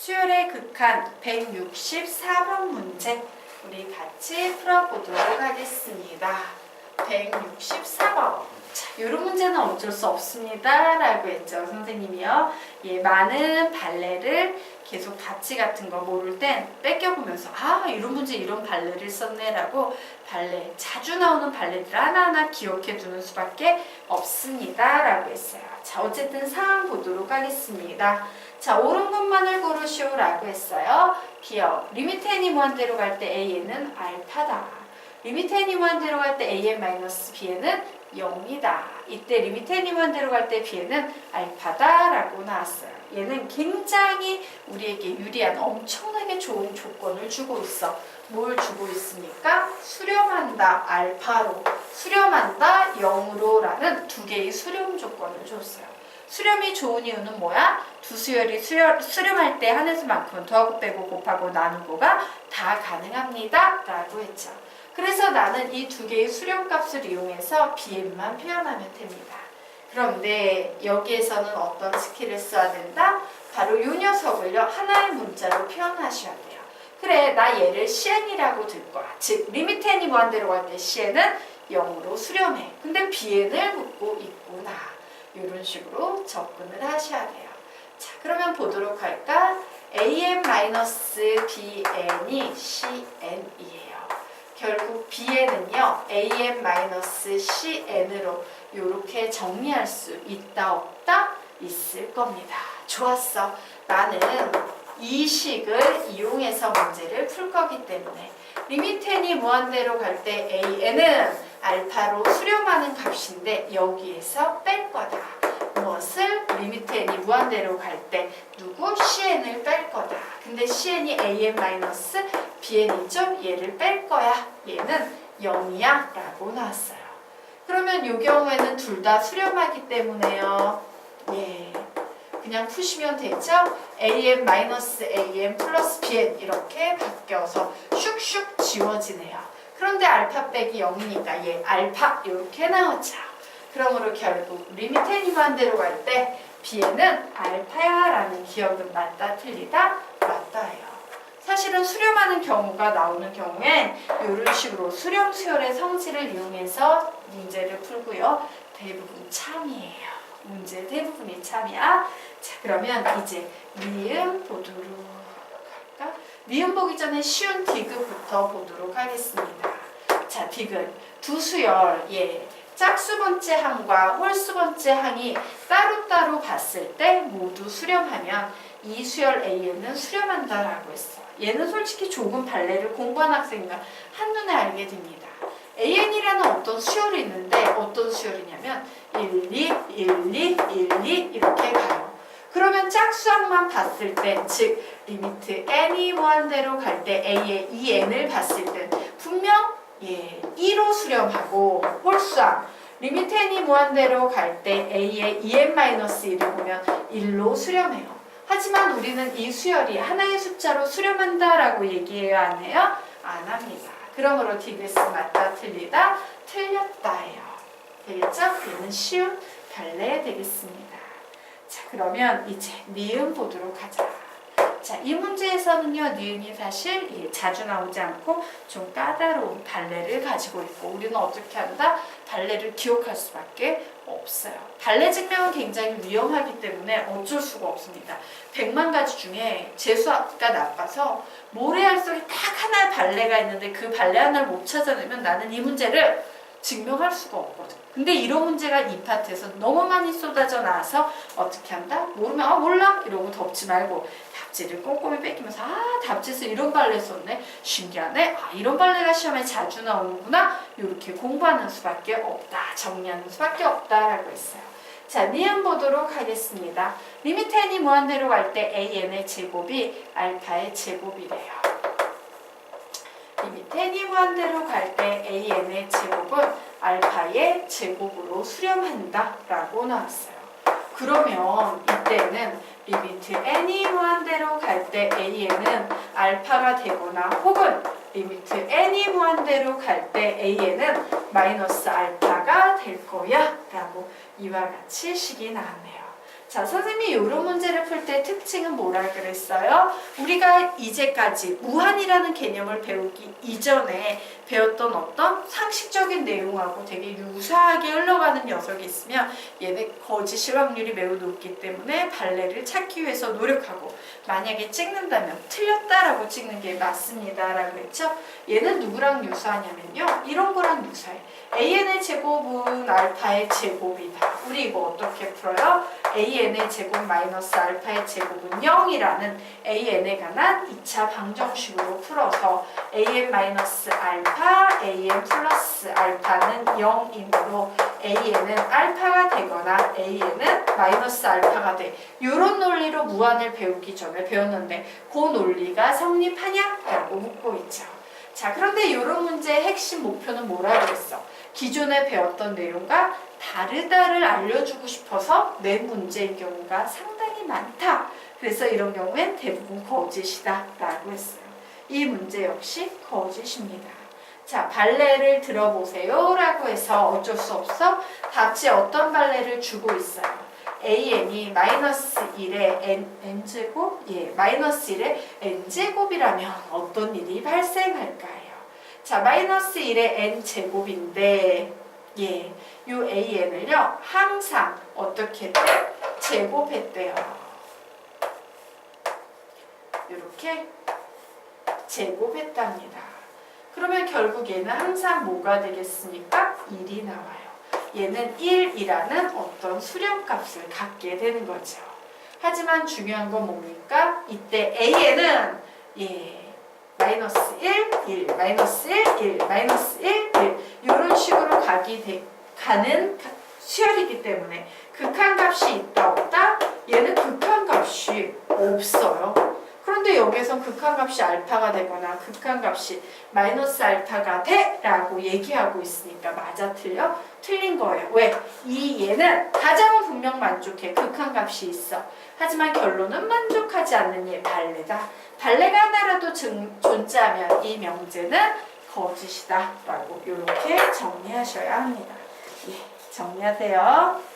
수열의 극한 164번 문제 우리 같이 풀어보도록 하겠습니다. 164번. 자, 이런 문제는 어쩔 수 없습니다. 라고 했죠. 선생님이요. 예, 많은 발레를 계속 가치 같은 거 모를 땐 뺏겨보면서 아, 이런 문제 이런 발레를 썼네 라고 발레, 자주 나오는 발레들 하나하나 기억해 두는 수밖에 없습니다. 라고 했어요. 자, 어쨌든 상황 보도록 하겠습니다. 자, 옳은 것만을 고르시오 라고 했어요. 기억. 리미트 n이 무한대로 갈 때 an은 알파다. 리미트 n이 무한대로 갈 때 an-bn은 0이다. 이때 리미트 n이 무한대로 갈 때 bn은 알파다 라고 나왔어요. 얘는 굉장히 우리에게 유리한 엄청나게 좋은 조건을 주고 있어. 뭘 주고 있습니까? 수렴한다 알파로, 수렴한다 0으로 라는 두 개의 수렴 조건을 줬어요. 수렴이 좋은 이유는 뭐야? 두 수열이 수렴할 때 한 횟수만큼은 더하고 빼고 곱하고 나누고가 다 가능합니다 라고 했죠. 그래서 나는 이 두 개의 수렴값을 이용해서 bn만 표현하면 됩니다. 그런데 여기에서는 어떤 스킬을 써야 된다? 바로 이 녀석을요 하나의 문자로 표현하셔야 돼요. 그래, 나 얘를 cn이라고 들 거야. 즉 리미트 n이 무한대로 갈 때 cn은 0으로 수렴해. 근데 bn을 묻고 있구나. 이런 식으로 접근을 하셔야 돼요. 자, 그러면 보도록 할까? an-bn이 cn이에요. 결국 bn은요 an-cn으로 이렇게 정리할 수 있다 없다? 있을 겁니다. 좋았어. 나는 이 식을 이용해서 문제를 풀 거기 때문에 리미트 n이 무한대로 갈 때 an은 알파로 수렴하는 값인데 여기에서 뺄 거다. 무엇을? 리미트 n이 무한대로 갈 때 누구? cn을 뺄 거다. 근데 cn이 an-bn이죠? 얘를 뺄 거야. 얘는 0이야 라고 나왔어요. 그러면 이 경우에는 둘 다 수렴하기 때문에요. 예, 그냥 푸시면 되죠? an-an 플러스 bn 이렇게 바뀌어서 슉슉 지워지네요. 그런데 알파 빼기 0이니까 얘 알파 이렇게 나오죠. 그러므로 결국 리미트 n이 무한대로 갈 때 bn은 알파야 라는 기억은 맞다 틀리다? 맞다예요. 사실은 수렴하는 경우가 나오는 경우엔 이런 식으로 수렴 수열의 성질을 이용해서 문제를 풀고요. 대부분 참이에요. 문제 대부분이 참이야. 자, 그러면 이제 니은 보도록 할까? 니은 보기 전에 쉬운 디귿부터 보도록 하겠습니다. 자, 디귿. 두 수열. 예. 짝수 번째 항과 홀수 번째 항이 따로따로 봤을 때 모두 수렴하면 이 수열 A는 수렴한다라고 했어. 얘는 솔직히 조금 발레를 공부한 학생이면 한눈에 알게 됩니다. AN이라는 어떤 수열이 있는데 어떤 수열이냐면 1, 2, 1, 2, 1, 2 이렇게 가요. 그러면 짝수항만 봤을 때, 즉 리미트 n이 무한대로 갈 때 A의 2n을 봤을 때 분명 2로 수렴하고 홀수항 리미트 n이 무한대로 갈 때 A의 2n-1을 보면 1로 수렴해요. 하지만 우리는 이 수열이 하나의 숫자로 수렴한다 라고 얘기해요? 안 해요? 안 합니다. 그러므로 디귿은 맞다 틀리다? 틀렸다예요. 되겠죠? 얘는 쉬운 발레 되겠습니다. 자, 그러면 이제 니은 보도록 하자. 자, 이 문제에서는요, 니은이 사실 자주 나오지 않고 좀 까다로운 발레를 가지고 있고 우리는 어떻게 한다? 발레를 기억할 수밖에 없어요. 발레 증명은 굉장히 위험하기 때문에 어쩔 수가 없습니다. 100만 가지 중에 재수가 나빠서 모래알 속에 딱 하나의 발레가 있는데 그 발레 하나를 못 찾아내면 나는 이 문제를 증명할 수가 없거든. 근데 이런 문제가 이 파트에서 너무 많이 쏟아져 나와서 어떻게 한다? 모르면 아 몰라? 이러고 덮지 말고 답지를 꼼꼼히 뺏기면서 아 답지에서 이런 발레 썼네? 신기하네? 아 이런 발레가 시험에 자주 나오는구나? 이렇게 공부하는 수밖에 없다. 정리하는 수밖에 없다라고 했어요. 자, 니은 보도록 하겠습니다. 리미트 n이 무한대로 갈 때 an의 제곱이 알파의 제곱이래요. 리미트 n이 무한대로 갈 때 an의 제곱은 알파의 제곱으로 수렴한다 라고 나왔어요. 그러면 이때는 리미트 n이 무한대로 갈 때 an은 알파가 되거나 혹은 리미트 n이 무한대로 갈 때 an은 마이너스 알파가 될 거야 라고 이와 같이 식이 나왔네요. 자, 선생님이 이런 문제를 풀 때 특징은 뭐라 그랬어요? 우리가 이제까지 무한이라는 개념을 배우기 이전에 배웠던 어떤 상식적인 내용하고 되게 유사하게 흘러가는 녀석이 있으면 얘는 거짓일 확률이 매우 높기 때문에 발레를 찾기 위해서 노력하고, 만약에 찍는다면 틀렸다라고 찍는 게 맞습니다 라고 했죠. 얘는 누구랑 유사하냐면요, 이런 거랑 유사해. AN의 제곱은 알파의 제곱이다. 우리 이거 어떻게 풀어요? AN의 제곱 마이너스 알파의 제곱은 0이라는 AN에 관한 2차 방정식으로 풀어서 AN 마이너스 알파, AN 플러스 알파는 0이므로 AN은 알파가 되거나 AN은 마이너스 알파가 돼. 이런 논리로 무한을 배우기 전에 배웠는데 그 논리가 성립하냐? 라고 묻고 있죠. 자, 그런데 이런 문제의 핵심 목표는 뭐라 그랬어? 기존에 배웠던 내용과 다르다를 알려주고 싶어서 낸 문제인 경우가 상당히 많다. 그래서 이런 경우엔 대부분 거짓이다 라고 했어요. 이 문제 역시 거짓입니다. 자, 발레를 들어보세요 라고 해서 어쩔 수 없어 답지 어떤 발레를 주고 있어요. AN이 마이너스 1의 n제곱? 예, 마이너스 1의 n제곱이라면 어떤 일이 발생할까요? 자, 마이너스 1의 n제곱인데, 예, 요 AN을요, 항상 어떻게 했대? 제곱했대요. 이렇게 제곱했답니다. 그러면 결국 얘는 항상 뭐가 되겠습니까? 1이 나와요. 얘는 1이라는 어떤 수렴값을 갖게 되는 거죠. 하지만 중요한 건 뭡니까? 이때 AN은 마이너스 1, 1, 마이너스 1, 1, 마이너스 1, 1 이런 식으로 가는 수열이기 때문에 극한값이 있다 없다? 얘는 극한값이 없어요. 그런데 여기에서 극한값이 알파가 되거나 극한값이 마이너스 알파가 돼 라고 얘기하고 있으니까 맞아 틀려? 틀린 거예요. 왜? 얘는 가장은 분명 만족해. 극한값이 있어. 하지만 결론은 만족하지 않는 얘 발레다. 발레가 하나라도 존재하면 이 명제는 거짓이다 라고 이렇게 정리하셔야 합니다. 예, 정리하세요.